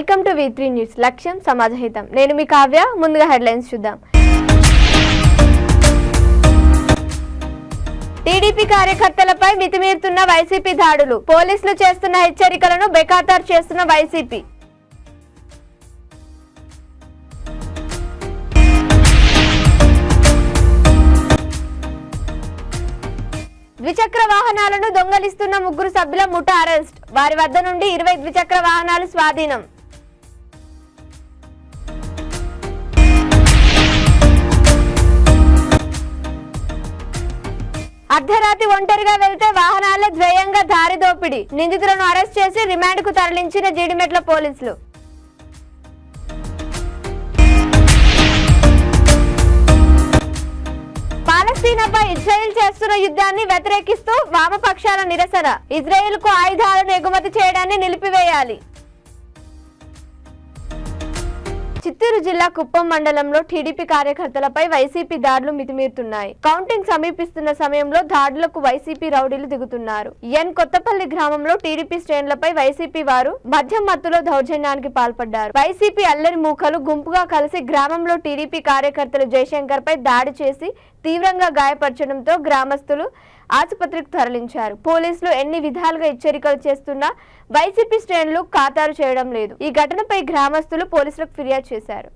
Welcome to V3 news. లక్ష్యం సమాజహితం. నేను మీ కావ్య. ముందుగా హెడ్లైన్స్ చూద్దాం. టీడీపీ కార్యకర్తలపై మితిమీరుతున్న వైసీపీ దాడులు. పోలీసులు చేస్తున్న హెచ్చరికలను బేఖాతరు చేస్తున్న వైసీపీ. ద్విచక్ర వాహనాలను దొంగలిస్తున్న 3 సభ్యుల ముఠా అరెస్ట్. వారి వద్ద నుండి 20 ద్విచక్ర వాహనాలు స్వాధీనం. అర్ధరాత్రి ఒంటరిగా వెళ్తే వాహనాల ద్వయంగా దారి దోపిడీ. నిందితులను అరెస్ట్ చేసి రిమాండ్ కు తరలించిన జీడిమెట్ల పోలీసులు. పాలస్తీనాపై ఇజ్రాయెల్ చేస్తున్న యుద్ధాన్ని వ్యతిరేకిస్తూ వామపక్షాల నిరసన. ఇజ్రాయెల్ కు ఆయుధాలను ఎగుమతి చేయడాన్ని నిలిపివేయాలి. చిత్తూరు జిల్లా కుప్పం మండలంలో టీడీపీ కార్యకర్తలపై వైసీపీ దాడులు మితిమీరుతున్నాయి. కౌంటింగ్ సమీపిస్తున్న సమయంలో దాడులకు వైసీపీ రౌడీలు దిగుతున్నారు. కొత్తపల్లి గ్రామంలో టీడీపీ శ్రేణులపై వైసీపీ వారు మద్యం మత్తులో దౌర్జన్యానికి పాల్పడ్డారు. వైసీపీ అల్లరి మూకలు గుంపుగా కలిసి గ్రామంలో టీడీపీ కార్యకర్తలు జయశంకర్ పై దాడి చేసి తీవ్రంగా గాయపరచడంతో గ్రామస్తులు ఆసుపత్రికి తరలించారు. పోలీసులు ఎన్ని విధాలుగా హెచ్చరికలు చేస్తున్నా వైసీపీ శ్రేణులు ఖాతరు చేయడం లేదు. ఈ ఘటనపై గ్రామస్తులు పోలీసులకు ఫిర్యాదు చేశారు.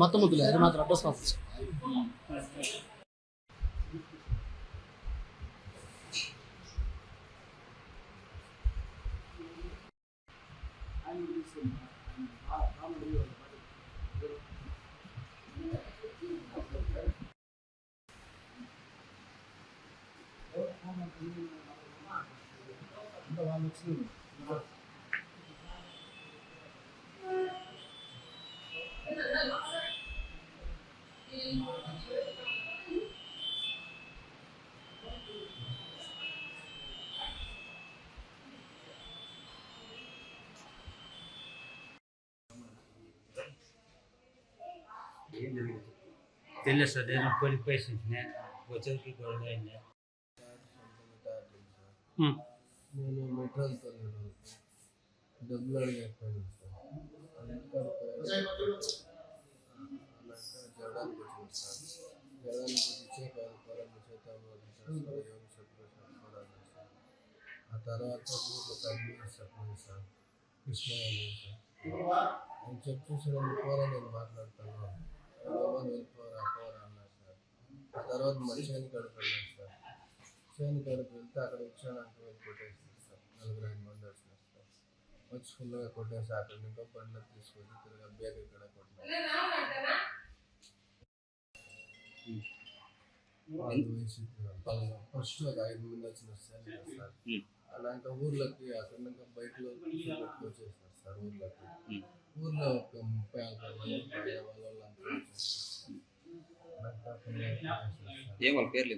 మొత్తం ముద్దులే అది మాత్రం అడ్రస్ పంపించు. తెలియదు సార్. నేను పోలీస్ పేషెంట్ని వచ్చేకి గొడవ అయింది. నేను మెట్రోల్ డబ్బులు అడిగాను సార్. జడానికి వచ్చింది సార్. జడానికి ఇచ్చే ఆ తర్వాత చెప్పండి సార్. కృష్ణయ్య సార్ అని చెప్పేసి పోరా నేను మాట్లాడతాను వెళ్ళిపోరా పోరా అన్నారు సార్. ఆ తర్వాత మరి చేని కడుపు వెళ్ళాను సార్. చేని కడుపు వెళ్తే అక్కడ వచ్చానంటే వెళ్ళి కొట్టేసారు సార్. 4-5 మంది వచ్చినారు సార్. వచ్చి ఫుల్గా కొట్టేసి అక్కడ ఇంకా బండ్లో తీసుకొచ్చి తిరిగి బేగ ఇక్కడ కొట్టినారు. ఫస్ట్ ఒక 5 మంది వచ్చినారు సార్. అలాంటి ఊర్లకి అక్కడ బయటలో వచ్చేసారు సార్. ఊర్లో ఒక 30-40 మంది వాళ్ళ పేర్లు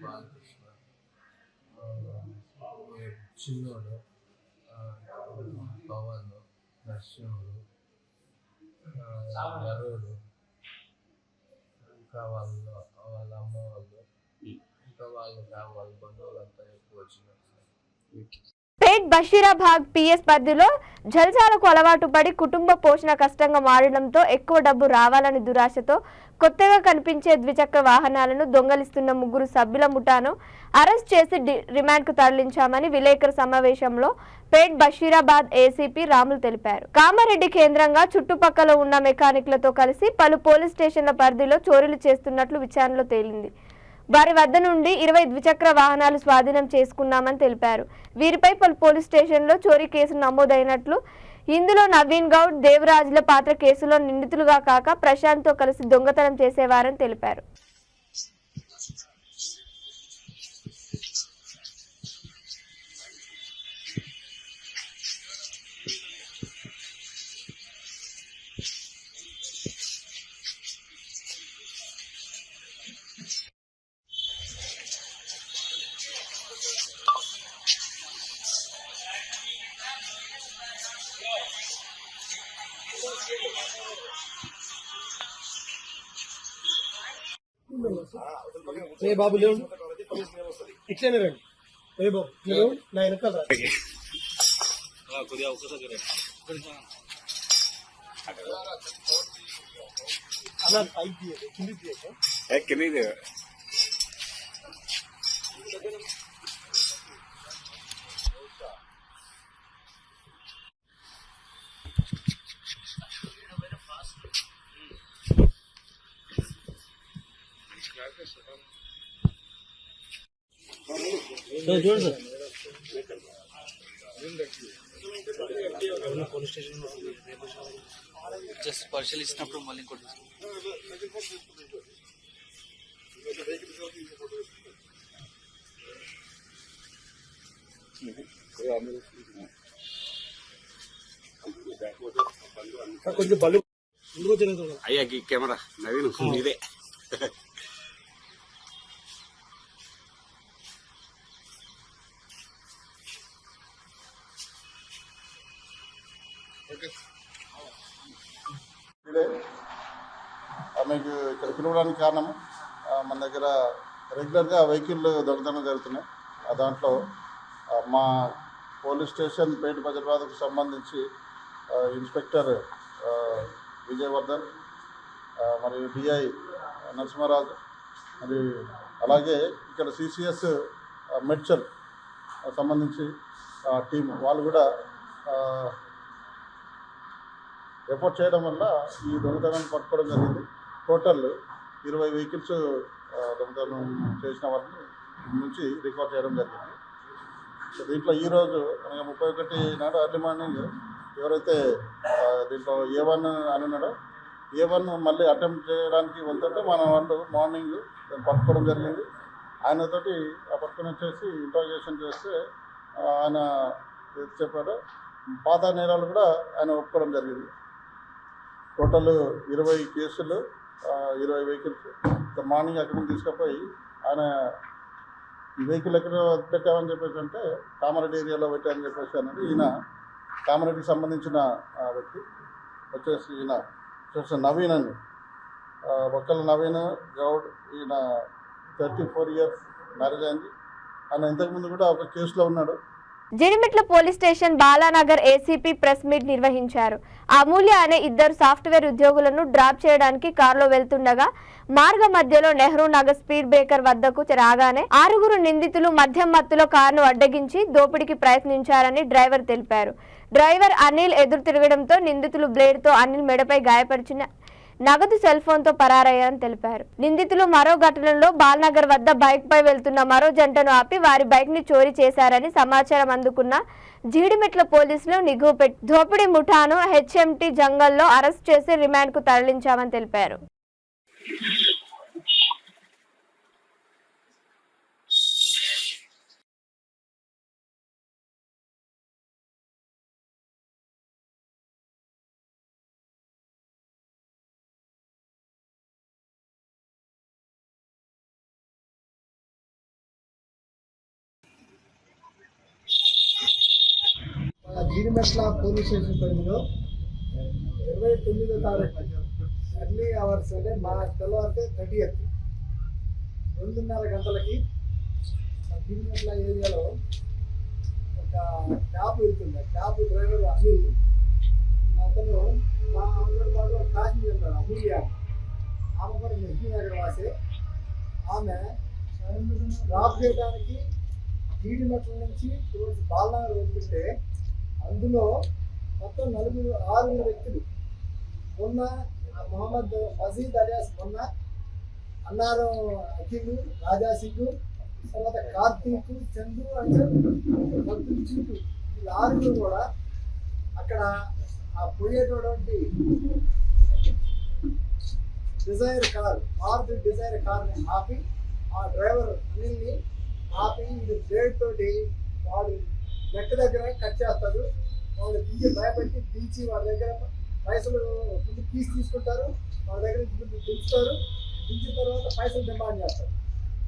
బాలకృష్ణ, చిన్నోడు, పవన్, నరసింహుడు, ఎర్రోడు, ఇంకా వాళ్ళ అమ్మ వాళ్ళు, ఇంకా వాళ్ళ బంధువులంతా ఎక్కువ వచ్చినారు సార్. పేట్ బషీరాబాద్ పిఎస్ పరిధిలో జల్సాలకు అలవాటు పడి కుటుంబ పోషణ కష్టంగా మారడంతో ఎక్కువ డబ్బు రావాలని దురాశతో కొత్తగా కనిపించే ద్విచక్ర వాహనాలను దొంగలిస్తున్న 3 సభ్యుల ముఠాను అరెస్ట్ చేసి రిమాండ్ కు తరలించామని విలేకరుల సమావేశంలో పేట్ బషీరాబాద్ ఏసీపీ రాములు తెలిపారు. కామారెడ్డి కేంద్రంగా చుట్టుపక్కల ఉన్న మెకానిక్లతో కలిసి పలు పోలీస్ స్టేషన్ల పరిధిలో చోరీలు చేస్తున్నట్లు విచారణలో తేలింది. వారి వద్ద నుండి 20 ద్విచక్ర వాహనాలు స్వాధీనం చేసుకున్నామని తెలిపారు. వీరిపై పలు పోలీస్ స్టేషన్లో చోరీ కేసులు నమోదైనట్లు, ఇందులో నవీన్ గౌడ్, దేవరాజుల పాత్ర కేసులో నిందితులుగా కాక ప్రశాంత్తో కలిసి దొంగతనం చేసేవారని తెలిపారు. ఏ బాబు లేవు ఇట్లనే రండి. ఏ బాబు లేవు నా వెనకాల రా. అలా పైకి తీయదు, కిందికి తీయదు. చూడండి సార్. పోలీస్ స్టేషన్ జస్ట్ పర్షల్ ఇచ్చినప్పుడు మళ్ళీ ఇంకోటి కొంచెం బలు ముందుకు తిరుగుతుంది. అయ్యా ఈ కెమెరా నవీన్ ఇదే మీకు ఇక్కడ పిలవడానికి కారణం మన దగ్గర రెగ్యులర్గా వెహికల్ దొంగతనం జరుగుతున్నాయి. దాంట్లో మా పోలీస్ స్టేషన్ పేట బజర్బాద్కు సంబంధించి ఇన్స్పెక్టర్ విజయవర్ధన్ మరియు డిఐ నరసింహరాజు మరి అలాగే ఇక్కడ సిసిఎస్ మెడ్చల్ సంబంధించి టీం వాళ్ళు కూడా రిపోర్ట్ చేయడం వల్ల ఈ దొంగతనాన్ని పట్టుకోవడం జరిగింది. టోటల్ 20 వెహికల్స్ దొంగతనం చేసిన వాళ్ళని నుంచి రికార్డ్ చేయడం జరిగింది. సో దీంట్లో ఈరోజు అనగా 31 నాడు ఎర్లీ మార్నింగ్ ఎవరైతే దీంట్లో A1 అని ఉన్నాడో A1 మళ్ళీ అటెంప్ట్ చేయడానికి వెళ్తుంటే మన వాళ్ళు మార్నింగ్ పట్టుకోవడం జరిగింది. ఆయనతోటి పట్టుకుని వచ్చేసి ఇంట్రాగేషన్ చేస్తే ఆయన చెప్పాడు పాత నేరాలు కూడా ఆయన ఒప్పుకోవడం జరిగింది. టోటల్ 20 కేసులు 20 వెహికల్స్ మార్నింగ్ అక్కడి నుంచి తీసుకుపోయి ఆయన ఈ వెహికల్ ఎక్కడ పెట్టామని చెప్పేసి అంటే కామారెడ్డి ఏరియాలో పెట్టామని చెప్పేసి అన్నది. ఈయన కామారెడ్డికి సంబంధించిన వ్యక్తి వచ్చేసి ఈయన వచ్చేసి నవీన్ అని ఒక్కల నవీన్ గౌడ్. ఈయన 34 years మ్యారేజ్ అయింది. ఆయన ఇంతకుముందు కూడా ఒక కేసులో ఉన్నాడు. Jeedimetla police station Balanagar ACP press meet నిర్వహించారు. అమూల్య అనే ఇద్దరు సాఫ్ట్వేర్ ఉద్యోగులను డ్రాప్ చేయడానికి కారులో వెళ్తుండగా మార్గ మధ్యలో నెహ్రూ నగర్ స్పీడ్ బ్రేకర్ వద్దకు రాగానే 6 నిందితులు మద్యం మత్తులో కారును అడ్డగించి దోపిడీకి ప్రయత్నించారని డ్రైవర్ తెలిపారు. డ్రైవర్ అనిల్ ఎదురు తిరగడంతో నిందితులు బ్లేడ్తో అనిల్ మెడపై గాయపరిచిన నగదు సెల్ ఫోన్ తో పరారయ్యారని తెలిపారు. నిందితులు మరో ఘటనలో బాల్నగర్ వద్ద బైక్ పై వెళ్తున్న మరో జంటను ఆపి వారి బైక్ ని చోరీ చేశారని సమాచారం అందుకున్న జీడిమెట్ల పోలీసులు నిఘు పెట్టి దోపిడీ ముఠాను హెచ్ఎంటీ జంగల్లో అరెస్ట్ చేసి రిమాండ్ కు తరలించామని తెలిపారు. జీడిమెట్ల పోలీస్ స్టేషన్ పరిధిలో 29వ తారీఖు ఎర్లీ అవర్స్ అంటే మా తెల్లవారితే 30th 2:30 గంటలకి జీడిమెట్ల ఏరియాలో ఒక క్యాబ్ వెళ్తుంది. క్యాబ్ డ్రైవర్ అనిల్ అతను మా పాటు ప్యాసింజర్ ఉన్నాడు అమూల్య. ఆమె కూడా నెహ్రూ నగర్ వాసే. ఆమె డ్రాప్ చేయడానికి జీడిమెట్ల నుంచి బాలనగర్ వెళ్తుంటే అందులో మొత్తం 6 వ్యక్తులు మొన్న మొహమ్మద్ మజీద్ అలియాస్ మొన్న అన్నారం అఖిల్ రాజా సింగ్ తర్వాత కార్తీక్ చందు అండ్ అబ్దుల్ చింటూ ఈ 6 కూడా అక్కడ ఆ పోయేటటువంటి డిజైర్ కార్ మారుతి డిజైర్ కార్ని ఆపి ఆ డ్రైవర్ అనిల్ని ఆపి ఇది బ్లేడ్ తోటి వాడు నెక్ దగ్గర కట్ చేస్తాడు. వాళ్ళు దిగి భయపెట్టి దించి వాళ్ళ దగ్గర పైసలు ముందు తీసుకుంటారు. వాళ్ళ దగ్గర దించుతారు. దించిన తర్వాత పైసలు డిమాండ్ చేస్తారు.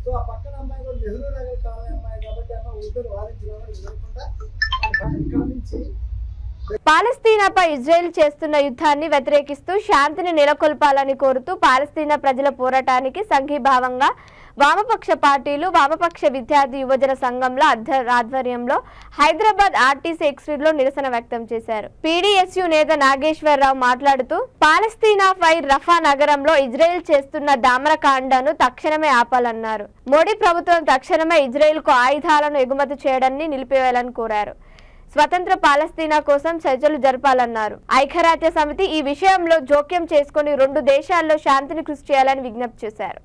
సో ఆ పక్కన అమ్మాయి కూడా నెహ్రూ నగర్ కావాలి అమ్మాయి కాబట్టి అమ్మ ఉద్దరు వారించడం వినకుండా ఇక్కడ నుంచి పాలస్తీనాపై ఇజ్రాయెల్ చేస్తున్న యుద్ధాన్ని వ్యతిరేకిస్తూ శాంతిని నెలకొల్పాలని కోరుతూ పాలస్తీనా ప్రజల పోరాటానికి సంఘీభావంగా వామపక్ష పార్టీలు వామపక్ష విద్యార్థి యువజన సంఘంల ఆధ్వర్యంలో హైదరాబాద్ ఆర్టీసీ ఎక్స్ప్రెస్ లో నిరసన వ్యక్తం చేశారు. పీడీఎస్యు నేత నాగేశ్వరరావు మాట్లాడుతూ పాలస్తీనాపై రఫా నగరంలో ఇజ్రాయెల్ చేస్తున్న దామరకాండను తక్షణమే ఆపాలన్నారు. మోడీ ప్రభుత్వం తక్షణమే ఇజ్రాయెల్ కు ఆయుధాలను ఎగుమతి చేయడాన్ని నిలిపివేయాలని కోరారు. స్వతంత్ర పాలస్తీనా కోసం చర్చలు జరపాలన్నారు. ఐక్యరాజ్య సమితి ఈ విషయంలో జోక్యం చేసుకుని 2 దేశాల్లో శాంతిని కృషి చేయాలని విజ్ఞప్తి చేశారు.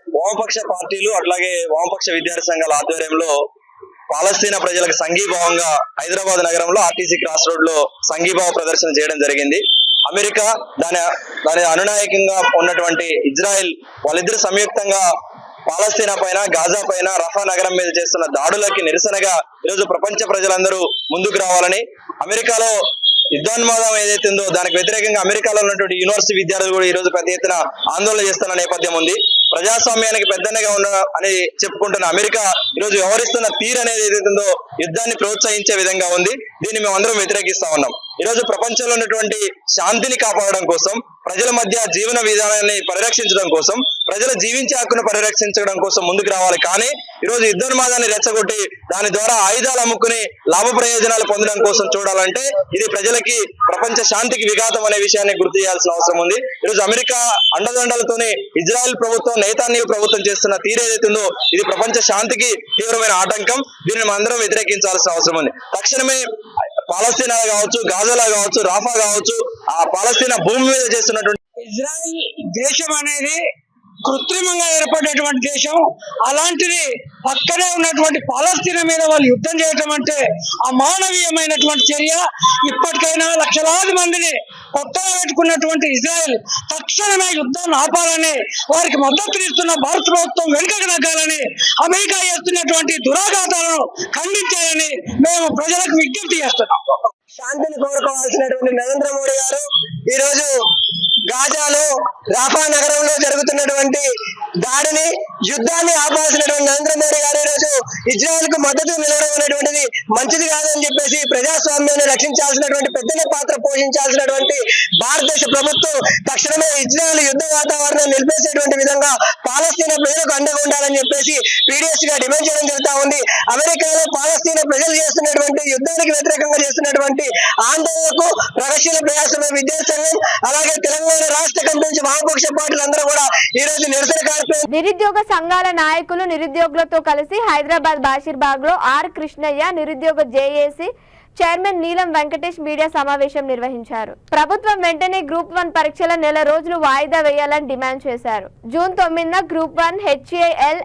వామపక్ష పార్టీలు అట్లాగే వామపక్ష విద్యార్థి సంఘాల ఆధ్వర్యంలో పాలస్తీనా ప్రజలకు సంఘీభావంగా హైదరాబాద్ నగరంలో ఆర్టీసీ క్రాస్ రోడ్ లో సంఘీభావ ప్రదర్శన చేయడం జరిగింది. అమెరికా దాని అనునాయకంగా ఉన్నటువంటి ఇజ్రాయెల్ వాళ్ళిద్దరు సంయుక్తంగా పాలస్తీనా పైన గాజా పైన రఫా నగరం మీద చేస్తున్న దాడులకి నిరసనగా ఈరోజు ప్రపంచ ప్రజలందరూ ముందుకు రావాలని, అమెరికాలో యుద్ధోన్మాదం ఏదైతే ఉందో దానికి వ్యతిరేకంగా అమెరికాలో ఉన్నటువంటి యూనివర్సిటీ విద్యార్థులు కూడా ఈ రోజు పెద్ద ఎత్తున ఆందోళన చేస్తున్న నేపథ్యం ఉంది. ప్రజాస్వామ్యానికి పెద్దన్నగా అని చెప్పుకుంటున్న అమెరికా ఈరోజు వ్యవహరిస్తున్న తీరు అనేది ఏదైతే ఉందో యుద్ధాన్ని ప్రోత్సహించే విధంగా ఉంది. దీన్ని మేము అందరం వ్యతిరేకిస్తా ఉన్నాం. ఈరోజు ప్రపంచంలో ఉన్నటువంటి శాంతిని కాపాడడం కోసం, ప్రజల మధ్య జీవన విధానాన్ని పరిరక్షించడం కోసం, ప్రజల జీవించే హక్కును పరిరక్షించడం కోసం ముందుకు రావాలి. కానీ ఈరోజు యుద్ధోన్మాదాన్ని రెచ్చగొట్టి దాని ద్వారా ఆయుధాలు అమ్ముకుని లాభ ప్రయోజనాలు పొందడం కోసం చూడాలంటే ఇది ప్రజలకి ప్రపంచ శాంతికి విఘాతం అనే విషయాన్ని గుర్తు చేయాల్సిన అవసరం ఉంది. ఈరోజు అమెరికా అండదండలతోనే ఇజ్రాయెల్ ప్రభుత్వం నేతాన్యాహు ప్రభుత్వం చేస్తున్న తీరు ఏదైతుందో ఇది ప్రపంచ శాంతికి తీవ్రమైన ఆటంకం. దీనిని మనందరం వ్యతిరేకించాల్సిన అవసరం ఉంది. తక్షణమే పాలస్తీనా కావచ్చు, గాజాలా కావచ్చు, రాఫా కావచ్చు, ఆ పాలస్తీనా భూమి మీద చేస్తున్నటువంటి ఇజ్రాయెల్ దేశం అనేది కృత్రిమంగా ఏర్పడినటువంటి దేశం. అలాంటిది పక్కనే ఉన్నటువంటి పాలస్తీనా మీద వాళ్ళు యుద్ధం చేయటం అంటే అమానవీయమైనటువంటి చర్య. ఇప్పటికైనా లక్షలాది మందిని కొత్తగా పెట్టుకున్నటువంటి ఇజ్రాయెల్ తక్షణమే యుద్ధాన్ని ఆపాలని, వారికి మద్దతు ఇస్తున్న భారత ప్రభుత్వం వెనుకకు నగ్గాలని, అమెరికా చేస్తున్నటువంటి దురాఘాతాలను ఖండించాలని మేము ప్రజలకు విజ్ఞప్తి చేస్తున్నాం. శాంతిని కోరుకోవాల్సినటువంటి నరేంద్ర మోడీ గారు ఈ రోజు గాజాలో రాఫా నగరంలో జరుగుతున్నటువంటి దాడిని, యుద్ధాన్ని ఆపాల్సినటువంటి నరేంద్ర మోడీ గారు ఈరోజు ఇజ్రాయెల్ కు మద్దతు నిలవడం అనేటువంటిది మంచిది కాదని చెప్పేసి ప్రజాస్వామ్యాన్ని రక్షించాల్సినటువంటి పెద్దల పాత్ర పోషించాల్సినటువంటి భారతదేశ ప్రభుత్వం తక్షణమే ఇజ్రాయెల్ యుద్ధ వాతావరణం నిలిపేసేటువంటి విధంగా పాలస్తీనా ప్రజలకు అండగా ఉండాలని చెప్పేసి పీడీఎస్ గా డిమాండ్ చేయడం జరుగుతా ఉంది. అమెరికాలో పాలస్తీనా ప్రజలు చేస్తున్నటువంటి యుద్ధానికి వ్యతిరేకంగా చేస్తున్నటువంటి ఆందోళనకు ప్రగతిశీల ప్రయాస విద్యార్థి సంఘం అలాగే తెలంగాణ రాష్ట్ర కమిటీ నుంచి వామపక్ష పార్టీలందరూ కూడా ఈ రోజు నిరసన కార్యక్రమం. నిరుద్యోగ సంఘాల నాయకులు నిరుద్యోగులతో కలిసి హైదరాబాద్ బాషీర్బాగ్ లో ఆర్ కృష్ణయ్య, నిరుద్యోగ జేఏసీ చైర్మన్ నీలం వెంకటేష్ మీడియా సమావేశం నిర్వహించారు. ప్రభుత్వం వెంటనే గ్రూప్ 1 పరీక్షల నెల రోజులు వాయిదా వేయాలని డిమాండ్ చేశారు. జూన్ 9న గ్రూప్ 1 HAL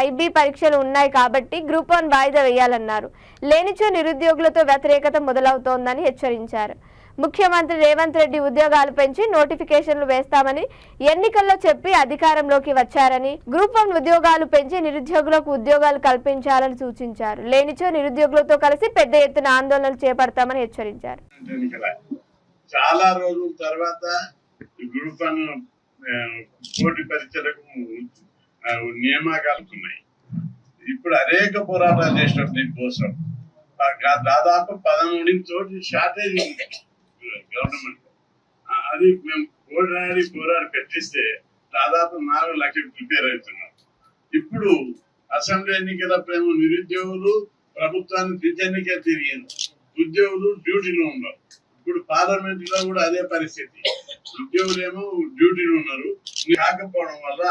IB పరీక్షలు ఉన్నాయి కాబట్టి గ్రూప్ 1 వాయిదా వేయాలన్నారు. లేనిచో నిరుద్యోగులతో వ్యతిరేకత మొదలవుతోందని హెచ్చరించారు. ముఖ్యమంత్రి రేవంత్ రెడ్డి ఉద్యోగాలు పెంచి నోటిఫికేషన్లు వేస్తామని ఎన్నికల్లో చెప్పి అధికారంలోకి వచ్చారని, గ్రూప్ 1 ఉద్యోగాలు పెంచి నిరుద్యోగులకు ఉద్యోగాలు కల్పించాలని సూచించారు. లేనిచో నిరుద్యోగులతో కలిసి పెద్ద ఎత్తున ఆందోళనలు చేపడతామని హెచ్చరించారు. చాలా రోజుల తర్వాత గ్రూప్ 1 పోటీ పరీక్షలకు నియామకాలు ఉన్నాయి. ఇప్పుడు అనేక పోరాటాలు చేసినాం దీనికోసం. దాదాపు 13 చోట్ల షార్టేజ్ ఉంది గవర్నమెంట్. అది మేము పోరాడి పెట్టిస్తే దాదాపు 4 లక్షలు ప్రిపేర్ అవుతున్నారు. ఇప్పుడు అసెంబ్లీ ఎన్నికల ప్రేమ నిరుద్యోగులు ప్రభుత్వాన్ని దిద్దెన్నికే తిరిగింది, ఉద్యోగులు డ్యూటీలో ఉన్నారు. ఇప్పుడు పార్లమెంట్ లో కూడా అదే పరిస్థితి. ఉద్యోగులేమో డ్యూటీలో ఉన్నారు. కాకపోవడం వల్ల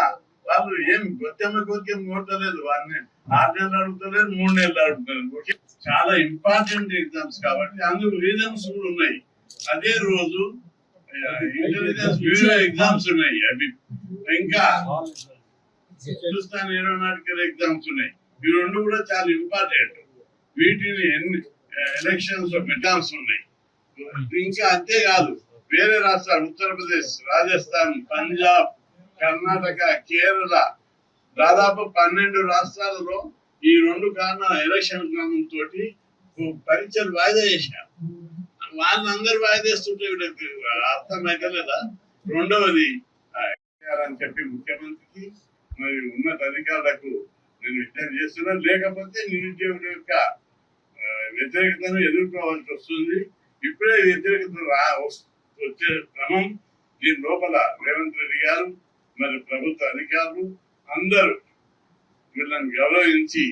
వాళ్ళు ఏం కోరికేం కోరలేదు. వారిని 6 నెలలు అడుగుతలేదు, 3 నెలలు అడుగుతలేదు. చాలా ఇంపార్టెంట్ ఎగ్జామ్స్ కాబట్టి అందుకు రీజన్స్ కూడా ఉన్నాయి. అదే రోజు ఇంటెలిజెన్స్ బ్యూరో ఎగ్జామ్స్ ఉన్నాయి. అవి ఇంకా హిందుస్థాన్ ఏరోనాటికల్ ఎగ్జామ్స్ ఉన్నాయి. ఈ రెండు కూడా చాలా ఇంపార్టెంట్. వీటిని ఎలక్షన్స్ ఎగ్జామ్స్ ఉన్నాయి. ఇంకా అంతేకాదు వేరే రాష్ట్రాలు ఉత్తరప్రదేశ్, రాజస్థాన్, పంజాబ్, కర్ణాటక, కేరళ దాదాపు 12 రాష్ట్రాలలో ఈ రెండు కారణాల ఎలక్షన్ తోటి పరీక్షలు వాయిదా చేశారు. వాళ్ళందరూ వాయిదేస్తుంటే అర్థమైతే లేదా? రెండవది అని చెప్పి ముఖ్యమంత్రికి మరి ఉన్నత అధికారులకు నేను విజ్ఞప్తి చేస్తున్నా. లేకపోతే నిరుద్యోగుల యొక్క వ్యతిరేకతను ఎదుర్కోవాల్సి వస్తుంది. ఇప్పుడే వ్యతిరేకత వచ్చే క్రమం. దీని లోపల రేవంత్ రెడ్డి గారు మరి ప్రభుత్వ అధికారులు అందరూ వీళ్ళని గౌరవించి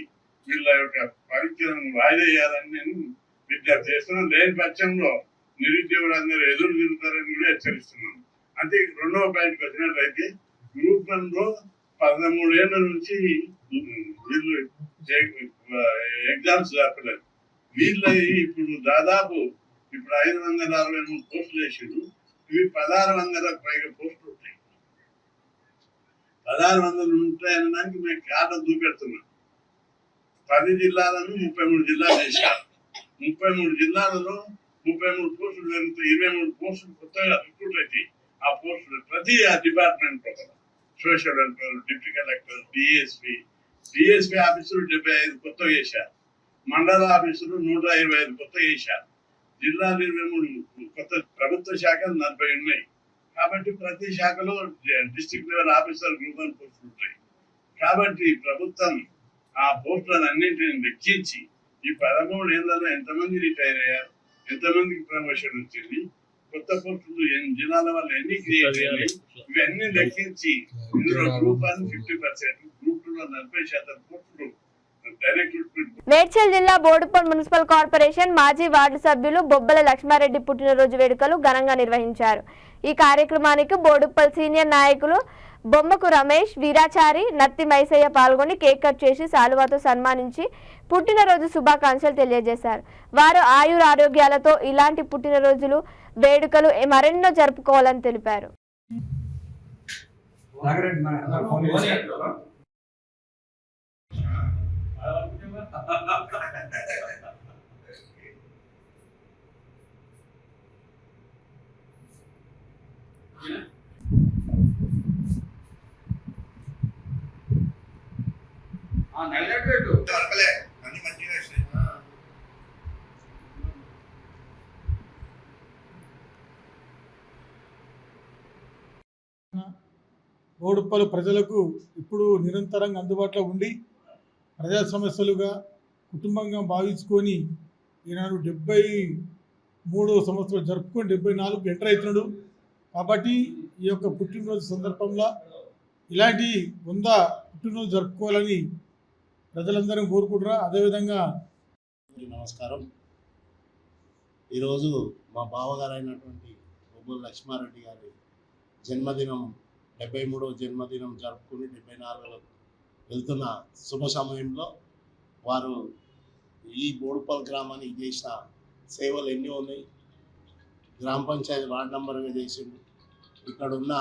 వీళ్ళ యొక్క పరీక్షలను వాయిదా చేయాలని నేను విజ్ఞప్తి చేస్తున్నాను. లేని పక్షంలో నిరుద్యోగులు అందరూ ఎదురు తిరుగుతారని కూడా హెచ్చరిస్తున్నాను. అంటే రెండవ పాయింట్కి వచ్చినట్లయితే గ్రూప్ 1లో 13 ఏళ్ల నుంచి వీళ్ళు ఎగ్జామ్స్ జరపలేదు. వీళ్ళ ఇప్పుడు దాదాపు ఇప్పుడు 563 పోస్టులు వేసారు. ఇవి 1600కు పైగా పోస్టులు ఉంటాయి. 1600 ఉంటాయనడానికి మేము కారణం చూపెడుతున్నాం. 10 జిల్లాలను 33 జిల్లాలు చేశారు. 33 జిల్లాలలో 33 పోస్టులు పెరుగుతాయి. 23 పోస్టులు కొత్తగా రిక్రూట్ అవుతాయి. ఆ పోస్టులు ప్రతి డిపార్ట్మెంట్ ప్రకారం social welfare, deputy collector, DSP ఆఫీసులు 75 కొత్తగా చేశారు. మండల ఆఫీసులు 125 కొత్తగా చేశారు. జిల్లాలు 23 కొత్త, ప్రభుత్వ శాఖలు 40 ఉన్నాయి. కాబట్టి ప్రతి శాఖలో డిస్ట్రిక్ట్ లెవెల్ ఆఫీసర్ గ్రూప్ 1 పోస్టులు ఉంటాయి. కాబట్టి ప్రభుత్వం ఆ పోస్టులను అన్నింటిని లెక్కించి ఈ 13 ఏళ్లలో ఎంతమంది రిటైర్ అయ్యారు, ఎంతమందికి ప్రమోషన్ వచ్చింది, కొత్త పోస్టులు జిల్లాల వల్ల ఎన్ని క్రియేట్ అయ్యాయి, ఇవన్నీ లెక్కించి ఇందులో గ్రూప్ 1 50%, గ్రూప్ 2లో 40% పోస్టులు డైరెక్ట్ రిక్రూట్మెంట్. మేడ్చల్ జిల్లా బోడుపల్ మున్సిపల్ కార్పొరేషన్ మాజీ వార్డు సభ్యులు బొబ్బల లక్ష్మారెడ్డి పుట్టినరోజు వేడుకలు ఘనంగా నిర్వహించారు. ఈ కార్యక్రమానికి బోడుపల్ సీనియర్ నాయకులు బొమ్మకు రమేష్, వీరాచారి, నత్తి మైసయ్య పాల్గొని కేక్ కట్ చేసి శాలువాతో సన్మానించి పుట్టినరోజు శుభాకాంక్షలు తెలియజేశారు. వారు ఆయురారోగ్యాలతో ఇలాంటి పుట్టినరోజులు వేడుకలు మరెన్నో జరుపుకోవాలని తెలిపారు. బోడుపల్లి ప్రజలకు ఇప్పుడు నిరంతరంగా అందుబాటులో ఉండి ప్రజా సమస్యలుగా కుటుంబంగా భావించుకొని ఈనాడు 73వ సంవత్సరం జరుపుకొని 74కు ఎంటర్ అవుతున్నాడు. కాబట్టి ఈ యొక్క పుట్టినరోజు సందర్భంలో ఇలాంటి 100 పుట్టినరోజు జరుపుకోవాలని ప్రజలందరం కోరుకుంటున్నారు. అదేవిధంగా నమస్కారం. ఈరోజు మా బావగారు అయినటువంటి బొబ్బల లక్ష్మారెడ్డి గారి జన్మదినం 73వ జన్మదినం జరుపుకుని 74 వెళ్తున్న శుభ సమయంలో వారు ఈ బోడుపల్ గ్రామానికి చేసిన సేవలు ఎన్నో ఉన్నాయి. గ్రామ పంచాయతీ వార్డు నంబర్గా చేసిండు, ఇక్కడ ఉన్న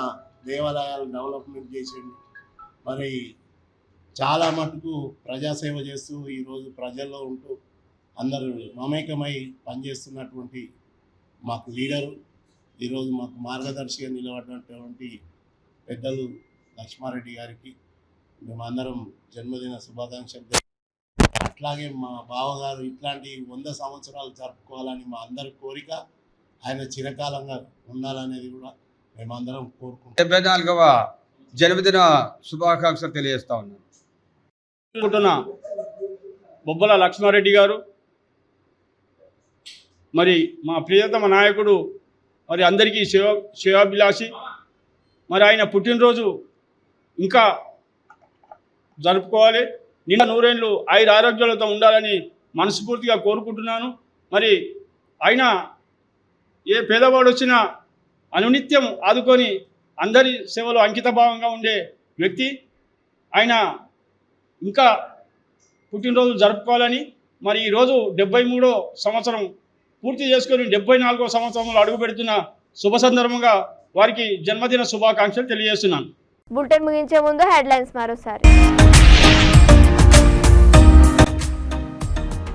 దేవాలయాలు డెవలప్మెంట్ చేసిండు. మరి చాలా మటుకు ప్రజాసేవ చేస్తూ ఈరోజు ప్రజల్లో ఉంటూ అందరూ మమేకమై పనిచేస్తున్నటువంటి మాకు లీడరు, ఈరోజు మాకు మార్గదర్శిగా నిలబడినటువంటి పెద్దలు లక్ష్మారెడ్డి గారికి మేమందరం జన్మదిన శుభాకాంక్షలు. అట్లాగే మా బావగారు ఇట్లాంటి 100 సంవత్సరాలు జరుపుకోవాలని మా అందరి కోరిక. ఆయన చిరకాలంగా ఉండాలనేది కూడా మేమందరం కోరుకుంటాం. 74వ జన్మదిన శుభాకాంక్షలు తెలియజేస్తా ఉన్నాను. బొబ్బల లక్ష్మారెడ్డి గారు మరి మా ప్రియతమ నాయకుడు, మరి అందరికీ సేవాభిలాషి. మరి ఆయన పుట్టినరోజు ఇంకా జరుపుకోవాలి. నిన్న 100 ఏళ్ళు ఆయుర ఆరోగ్యాలతో ఉండాలని మనస్ఫూర్తిగా కోరుకుంటున్నాను. మరి ఆయన ఏ పేదవాడు వచ్చినా అనునిత్యం ఆదుకొని అందరి సేవలో అంకితభావంగా ఉండే వ్యక్తి. ఆయన ఇంకా పుట్టినరోజు జరుపుకోవాలని, మరి ఈరోజు 73వ సంవత్సరం పూర్తి చేసుకొని 74వ సంవత్సరంలో అడుగుపెడుతున్న శుభ సందర్భంగా వారికి జన్మదిన శుభాకాంక్షలు తెలియజేస్తున్నాను. బులెటిన్ ముగించే ముందు హెడ్లైన్స్ మరోసారి.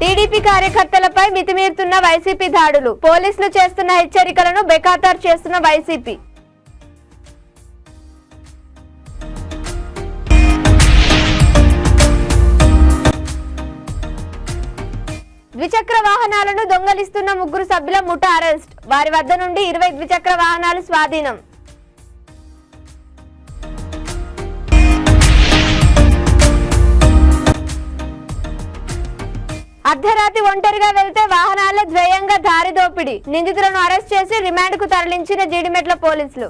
టీడీపీ కార్యకర్తలపై మితిమీరుతున్న వైసీపీ దాడులు, పోలీసులు చేస్తున్న హెచ్చరికలను బేఖాతరు చేస్తున్న వైసీపీ. ద్విచక్ర వాహనాలను దొంగలిస్తున్న 3 సభ్యుల ముఠా అరెస్ట్, వారి వద్ద నుండి 20 ద్విచక్ర వాహనాలు స్వాధీనం. అర్ధరాత్రి ఒంటరిగా వెళ్తే వాహనాల ద్వయంగా దారి దోపిడీ, నిందితులను అరెస్ట్ చేసి రిమాండ్ కు తరలించిన జీడిమెట్ల పోలీసులు.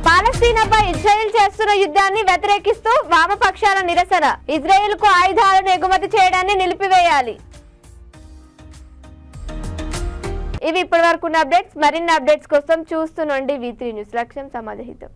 పాలస్తీనాపై ఇజ్రాయెల్ చేస్తున్న యుద్ధాన్ని వ్యతిరేకిస్తూ వామపక్షాల నిరసన, ఇజ్రాయెల్ కు ఆయుధాలను ఎగుమతి చేయడాన్ని నిలిపివేయాలి. ఇవి ఇప్పటివరకు అప్డేట్స్. మరిన్ని అప్డేట్స్ కోసం చూస్తుండండి V3 న్యూస్. లక్ష్యం సమాజహితం.